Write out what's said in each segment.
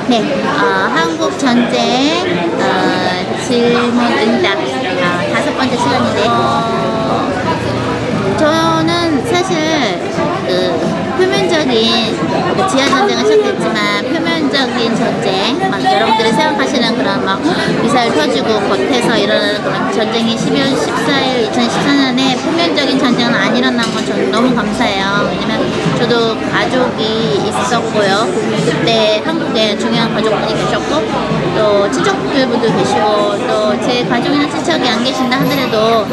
네, 한국 전쟁 질문 응답 5번째 시간인데 저는 사실 표면적인 지하 전쟁은 시작됐지만 표면적인 전쟁, 막 여러분들이 생각하시는 그런 막 미사일 터지고 겉에서 일어나는 그런 전쟁이 12월 14일 2014년에 표면적인 전쟁은 안 일어난 건 저는 너무 감사해요. 왜냐면 저도 가족이 있었고요. 그때 한국에 중요한 가족분이 계셨고 또 친척들분도 계시고 또 제 가족이나 친척이 안 계신다 하더라도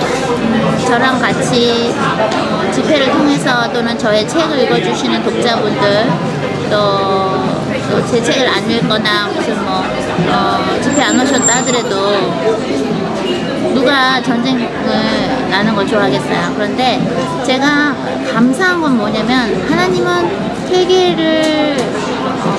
저랑 같이 집회를 통해서 또는 저의 책을 읽어주시는 독자분들 또 제 책을 안 읽거나 무슨 집회 안 오셨다 하더라도 누가 전쟁을 나는 걸 좋아하겠어요. 그런데 제가 감사한 건 뭐냐면 하나님은 회개를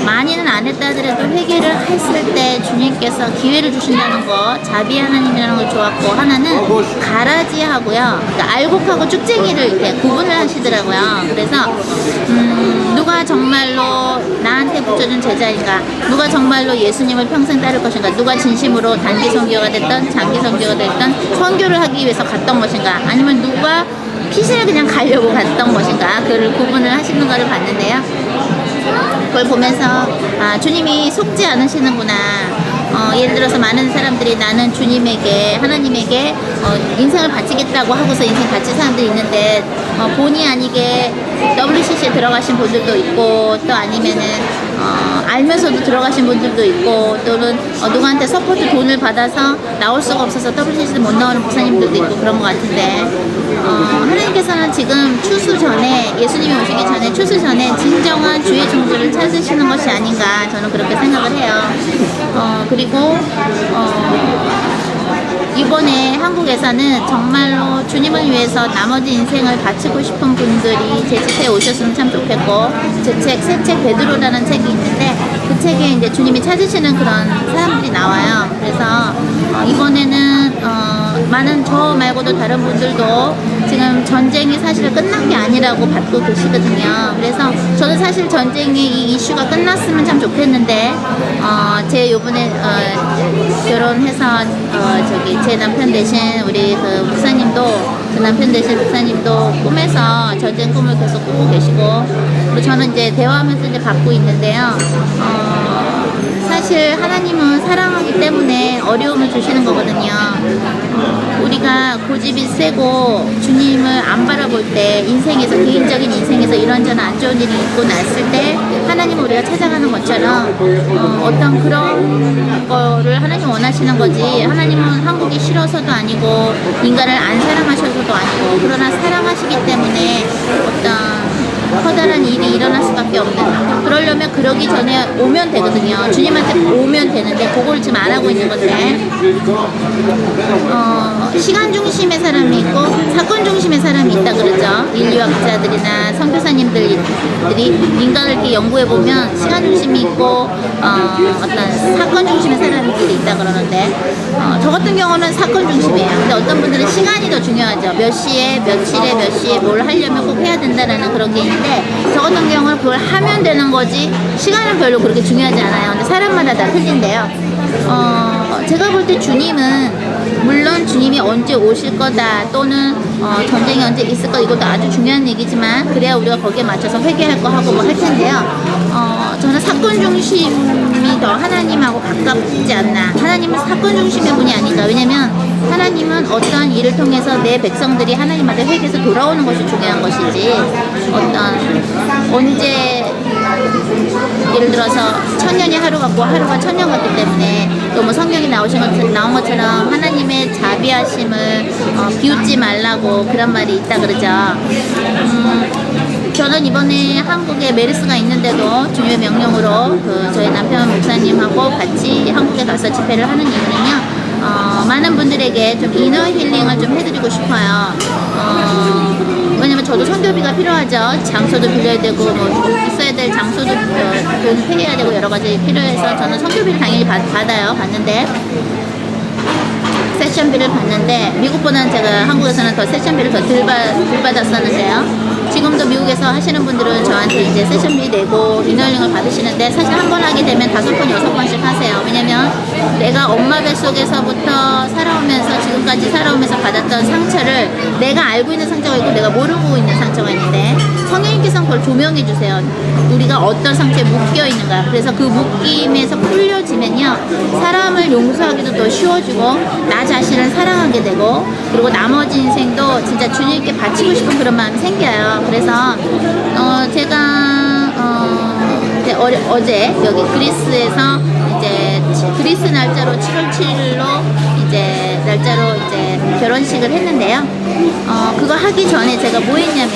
많이는 안 했다 하더라도 회개를 했을 때 주님께서 기회를 주신다는 거, 자비 하나님이라는 걸 좋았고, 하나는 가라지하고요, 그러니까 알곡하고 쭉쟁이를 이렇게 구분을 하시더라고요. 그래서 누가 정말로 나한테 붙여준 제자인가, 누가 정말로 예수님을 평생 따를 것인가, 누가 진심으로 단기 선교가 됐던 장기 선교가 됐던 선교를 하기 위해서 갔던 것인가, 아니면 누가 피신을 그냥 가려고 갔던 것인가, 그를 구분을 하시는 것을 봤는데요. 그걸 보면서 주님이 속지 않으시는구나. 예를 들어서 많은 사람들이 나는 주님에게, 하나님에게 인생을 바치겠다고 하고서 인생 바친 사람들이 있는데 본의 아니게 WCC에 들어가신 분들도 있고 또 아니면은 알면서도 들어가신 분들도 있고 또는 누구한테 서포트 돈을 받아서 나올 수가 없어서 WCC도 못 나오는 목사님들도 있고 그런 것 같은데 하나님께서는 지금 추수 전에, 예수님이 오시기 전에, 추수 전에 진정한 주의 종들을 찾으시는 것이 아닌가 저는 그렇게 생각을 해요. 그리고 이번에 한국에서는 정말로 주님을 위해서 나머지 인생을 바치고 싶은 분들이 제 집회에 오셨으면 참 좋겠고, 제 책, 새 책 베드로라는 책이 있는데 그 책에 이제 주님이 찾으시는 그런 사람들이 나와요. 그래서 이번에는 많은 저 말고도 다른 분들도 지금 전쟁이 사실 끝난 게 아니라고 받고 계시거든요. 그래서 저는 사실 전쟁의 이 이슈가 끝났으면 참 좋겠는데 제 요번에 결혼해서 제 남편 대신 우리 그 목사님도, 그 남편 대신 목사님도 꿈에서 전쟁 꿈을 계속 꾸고 계시고, 그리고 저는 이제 대화하면서 이제 받고 있는데요. 사실 하나님은 사랑하기 때문에 어려움을 주시는 거거든요. 우리가 고집이 세고 주님을 안 바라볼 때, 인생에서, 개인적인 인생에서 이런저런 안 좋은 일이 있고 났을 때 하나님을 우리가 찾아가는 것처럼 어떤 그런 거를 하나님 원하시는 거지, 하나님은 한국이 싫어서도 아니고 인간을 안 사랑하셔서도 아니고, 그러나 사랑하시기 때문에 어떤 커다란 일이 일어날 수밖에 없는, 그러려면 그러기 전에 오면 되거든요. 주님한테 오면 되는데 그걸 지금 안 하고 있는 건데 시간 중심의 사람이 있고 사건 중심의 사람이 있다 그러죠. 인류학자들이나 선교사님들이 인간을 이렇게 연구해 보면 시간 중심이 있고 어떤 사건 중심의 사람들이 있다 그러는데 저 같은 경우는 사건 중심이에요. 근데 어떤 분들은 시간이 더 중요하죠. 몇 시에, 며칠에, 몇 시에 뭘 하려면 꼭 해야 된다라는 그런 게 있는데, 저 같은 경우는 그걸 하면 되는 거지 시간은 별로 그렇게 중요하지 않아요. 근데 사람마다 다 틀린데요. 제가 볼 때 주님은, 물론 주님이 언제 오실 거다 또는 전쟁이 언제 있을 거, 이것도 아주 중요한 얘기지만 그래야 우리가 거기에 맞춰서 회개할 거 하고 뭐 할 텐데요. 저는 사건 중심이 더 하나님하고 가깝지 않나. 하나님은 사건 중심의 분이 아닌가. 왜냐면 하나님은 어떤 일을 통해서 내 백성들이 하나님한테 회개해서 돌아오는 것이 중요한 것이지, 언제, 예를 들어서 천년이 하루 같고 하루가 천년 같기 때문에, 또 뭐 성경에 나온 것처럼 하나님의 자비하심을 비웃지 말라고 그런 말이 있다 그러죠. 저는 이번에 한국에 메르스가 있는데도 주님의 명령으로 저희 남편 목사님하고 같이 한국에 가서 집회를 하는 이유는요, 많은 분들에게 좀 이너 힐링을 좀 해드리고 싶어요. 왜냐면 저도 선교비가 필요하죠. 장소도 빌려야 되고 뭐 있어야 될 장소도 돈을 페이해야 되고 여러 가지 필요해서 저는 선교비를 당연히 받는데 세션비를 받는데, 미국보다는 제가 한국에서는 더 세션비를 더 덜 받았었는데요. 지금도 미국에서 하시는 분들은 저한테 이제 세션비 내고 이너링을 받으시는데 사실 한 번 하게 되면 5번, 6번씩 하세요. 왜냐면 내가 엄마 뱃속에서부터 살아오면서 지금까지 살아오면서 받았던 상처를 내가 알고 있는 상처가 있고 내가 모르고 있는 상처가 있는데 성령님께서는 그걸 조명해 주세요. 우리가 어떤 상처에 묶여 있는가. 그래서 그 묶임에서 풀려지면요, 사람을 용서하기도 더 쉬워지고 나 자신을 사랑하게 되고, 그리고 나머지 인생도 진짜 주님께 바치고 싶은 그런 마음이 생겨요. 그래서 제가 이제 어제 여기 그리스에서 이제 그리스 날짜로 7월 7일로 이제 날짜로 이제 결혼식을 했는데요. 그거 하기 전에 제가 뭐 했냐면,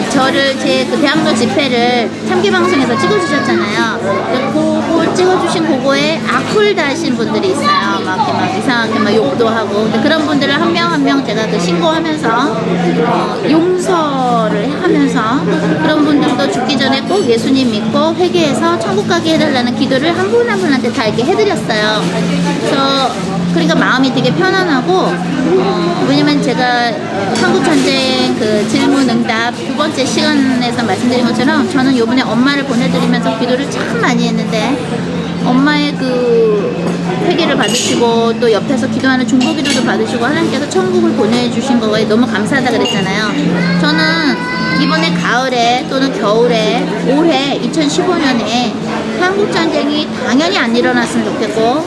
저를 제 그 대학로 집회를 참기방송에서 찍어주셨잖아요. 그거 찍어주신 그거에 악플 다신 분들이 있어요. 막 이렇게 막 이상하게 막 욕도 하고. 근데 그런 분들을 한 명 한 명 제가 그 신고하면서 용서를 하면서 그런 분들도 죽기 전에 꼭 예수님 믿고 회개해서 천국 가게 해달라는 기도를 한 분 한 분한테 다 이렇게 해드렸어요. 그러니까 마음이 되게 편안하고, 왜냐면 제가 한국전쟁 그 질문응답 2번째 시간에서 말씀드린 것처럼 저는 요번에 엄마를 보내드리면서 기도를 참 많이 했는데, 엄마의 그 회개를 받으시고 또 옆에서 기도하는 중보기도도 받으시고 하나님께서 천국을 보내주신 거에 너무 감사하다 그랬잖아요. 저는 이번에 가을에 또는 겨울에 올해 2015년에 한국전쟁이 당연히 안 일어났으면 좋겠고,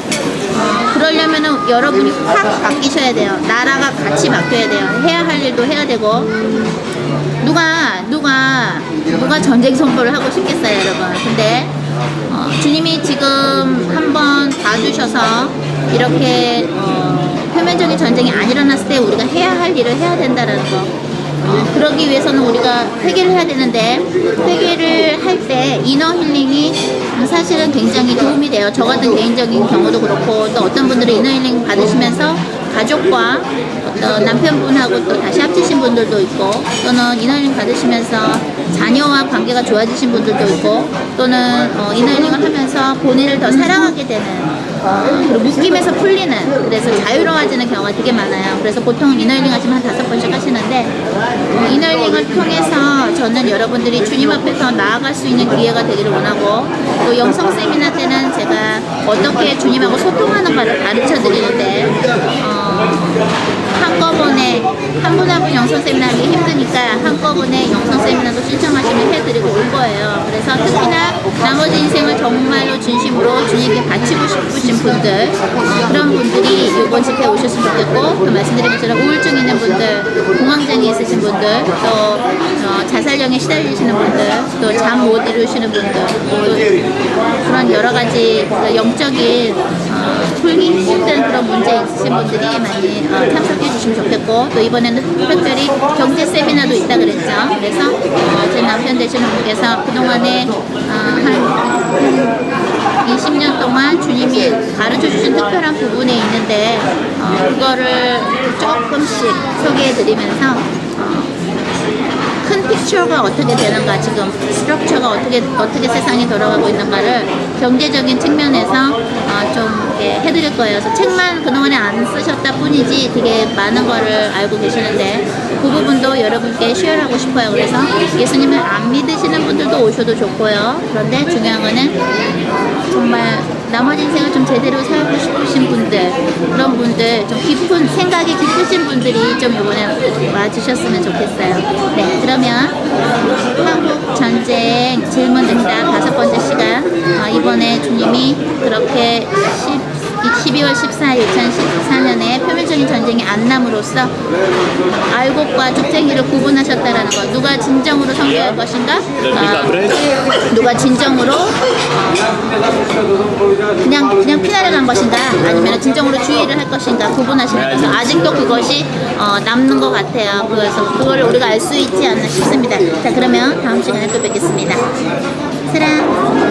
그러려면은 여러분이 확 바뀌셔야 돼요. 나라가 같이 바뀌어야 돼요. 해야 할 일도 해야 되고. 누가 전쟁 선포를 하고 싶겠어요, 여러분. 근데 주님이 지금 한번 봐주셔서 이렇게 표면적인 전쟁이 안 일어났을 때 우리가 해야 할 일을 해야 된다는 거. 그러기 위해서는 우리가 회개를 해야 되는데, 회개를 할 때 이너 힐링이 사실은 굉장히 도움이 돼요. 저 같은 개인적인 경우도 그렇고, 또 어떤 분들은 이너 힐링 받으시면서 가족과 남편분하고 또 다시 합치신 분들도 있고, 또는 이너 힐링 받으시면서 자녀와 관계가 좋아지신 분들도 있고, 또는 이너 힐링을 하면서 본인을 더 사랑하게 되는, 그리고 묶임에서 풀리는, 그래서 자유로워지는 경우가 되게 많아요. 그래서 보통 이너 힐링 하시면 한 5번씩 하시는데, 이너 힐링을 통해서 저는 여러분들이 주님 앞에서 나아갈 수 있는 기회가 되기를 원하고, 또 영성 세미나 때는 제가 어떻게 주님하고 소통하는가를 가르쳐 드리는데, 한꺼번에 한 분 한 분 영성 세미나 하기 힘드니까 한꺼번에 영성 세미나도 신청하시면 해드리고 올 거예요. 그래서 특히나 나머지 인생을 정말로 진심으로 주님께 바치고 싶으신 분들, 그런 분들이 이번 집회에 오셨으면 좋겠고, 또 말씀드린 것처럼 우울증 있는 분들, 공황장애 있으신 분들, 또 자살령에 시달리시는 분들, 또 잠 못 이루시는 분들, 또 그런 여러 가지 영적인 풀기 힘든 그런 문제 있으신 분들이 많이 참석해 주시면 좋겠고, 또 이번에는 특별히 경제 세미나도 있다 그랬죠. 그래서 제 남편 되시는 분께서 그동안에 한 20년 동안 주님이 가르쳐 주신 특별한 부분에 있는데, 그거를 조금씩 소개해 드리면서 큰 픽처가 어떻게 되는가, 지금 스트럭처가 어떻게 세상이 돌아가고 있는가를 경제적인 측면에서 좀 이렇게 해드릴 거예요. 그래서 책만 그동안에 안 쓰셨다 뿐이지 되게 많은 거를 알고 계시는데, 그 부분도 여러분께 쉐어하고 싶어요. 그래서 예수님을 안 믿으시는 분들도 오셔도 좋고요. 그런데 중요한 거는 정말 나머지 인생을 좀 제대로 살고 싶으신 분들, 그런 분들, 좀 깊은 생각이 깊으신 분들이 좀 이번에 와주셨으면 좋겠어요. 네, 그러면 한국 전쟁 질문응답 5번째 시간, 이번에 주님이 그렇게 12월 14일 2014년에 표면적인 전쟁이 안 남으로써 알곡과 죽쟁이를 구분하셨다라는 것. 누가 진정으로 섬겨할 것인가? 누가 진정으로 그냥 피나려 간 것인가? 아니면 진정으로 주의를 할 것인가? 구분하시는 것은 아직도 그것이 남는 것 같아요. 그래서 그거를 우리가 알 수 있지 않나 싶습니다. 자, 그러면 다음 시간에 또 뵙겠습니다. 사랑.